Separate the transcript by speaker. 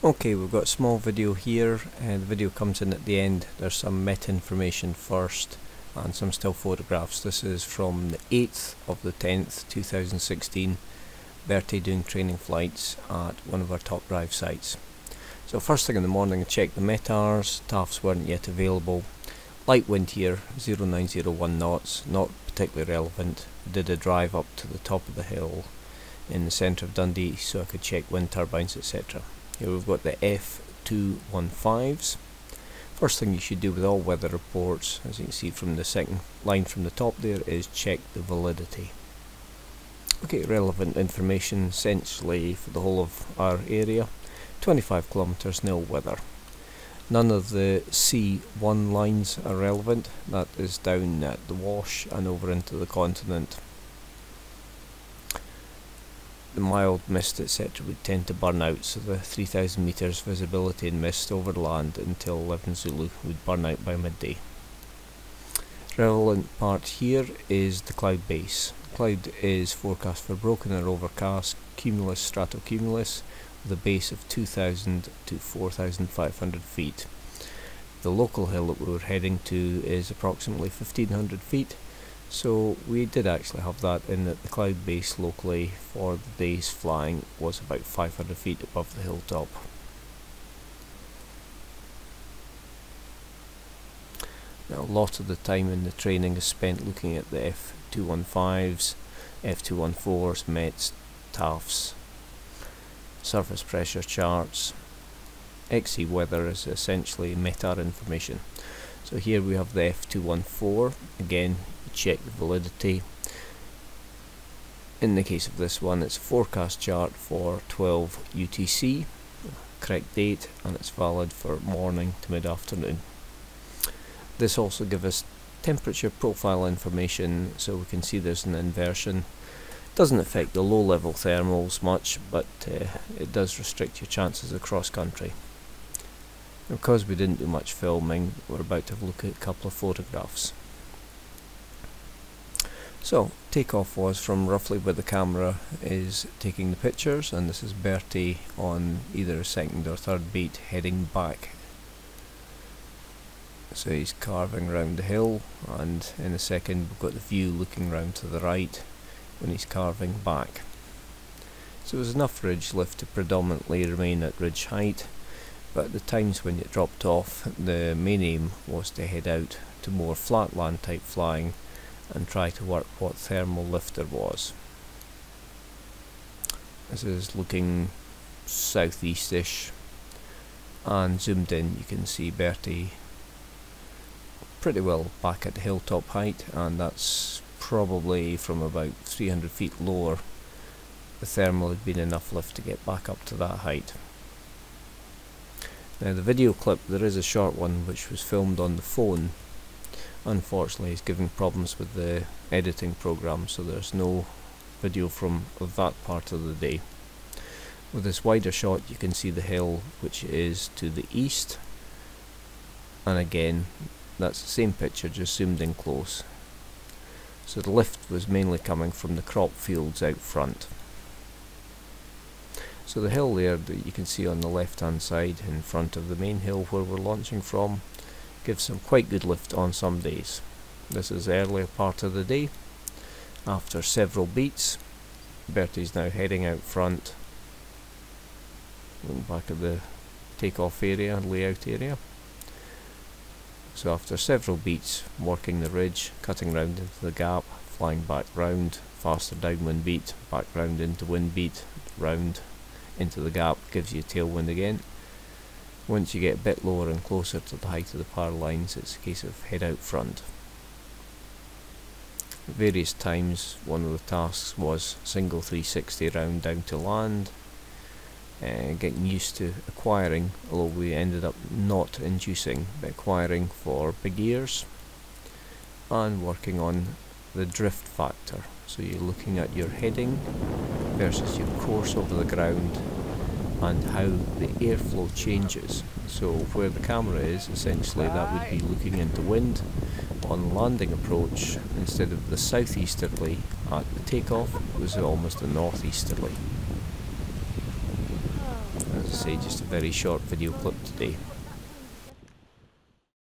Speaker 1: Okay, we've got a small video here, and the video comes in at the end. There's some meta information first and some still photographs. This is from the 8th of the 10th 2016, Bertie doing training flights at one of our top drive sites. So first thing in the morning I checked the METARs, TAFs weren't yet available. Light wind here, 0901 knots, not particularly relevant. I did a drive up to the top of the hill in the centre of Dundee so I could check wind turbines, etc. Here we've got the F215s. First thing you should do with all weather reports, as you can see from the second line from the top there, is check the validity. Okay, relevant information essentially for the whole of our area. 25 kilometres, nil weather. None of the C1 lines are relevant. That is down at the Wash and over into the continent. The mild mist, etc. would tend to burn out, so the 3000 metres visibility in mist over land until 11 Zulu would burn out by midday. Relevant part here is the cloud base. Cloud is forecast for broken or overcast cumulus stratocumulus with a base of 2000 to 4500 feet. The local hill that we were heading to is approximately 1500 feet. So we did actually have that in that the cloud base locally for the day's flying was about 500 feet above the hilltop. Now a lot of the time in the training is spent looking at the F215s, F214s, METs, TAFs, surface pressure charts. XC weather is essentially METAR information. So here we have the F214, again check the validity. In the case of this one, it's a forecast chart for 12 UTC, correct date, and it's valid for morning to mid-afternoon. This also gives us temperature profile information, so we can see there's an inversion. Doesn't affect the low level thermals much, but it does restrict your chances of cross country. Because we didn't do much filming, we're about to have a look at a couple of photographs. So, takeoff was from roughly where the camera is taking the pictures, and this is Bertie on either a second or third beat heading back. So he's carving round the hill, and in a second we've got the view looking round to the right when he's carving back. So there's enough ridge lift to predominantly remain at ridge height, but at the times when it dropped off, the main aim was to head out to more flat land type flying and try to work what thermal lift there was. This is looking southeast-ish, and zoomed in you can see Bertie pretty well back at the hilltop height, and that's probably from about 300 feet lower. The thermal had been enough lift to get back up to that height. Now the video clip, there is a short one which was filmed on the phone. Unfortunately it's giving problems with the editing program, so there's no video from that part of the day. With this wider shot you can see the hill which is to the east, and again that's the same picture just zoomed in close. So the lift was mainly coming from the crop fields out front. So the hill there that you can see on the left hand side in front of the main hill where we're launching from gives some quite good lift on some days. This is the earlier part of the day. After several beats, Bertie's now heading out front, looking back at the takeoff area, layout area. So after several beats, working the ridge, cutting round into the gap, flying back round, faster downwind beat, back round into wind beat, round into the gap, gives you tailwind again. Once you get a bit lower and closer to the height of the power lines, it's a case of head out front. At various times, one of the tasks was single 360 round down to land, getting used to acquiring, although we ended up not inducing, but acquiring for big ears, and working on the drift factor. So you're looking at your heading versus your course over the ground and how the airflow changes. So where the camera is, essentially that would be looking into wind. On landing approach, instead of the southeasterly at the takeoff, it was almost a northeasterly. As I say, just a very short video clip today.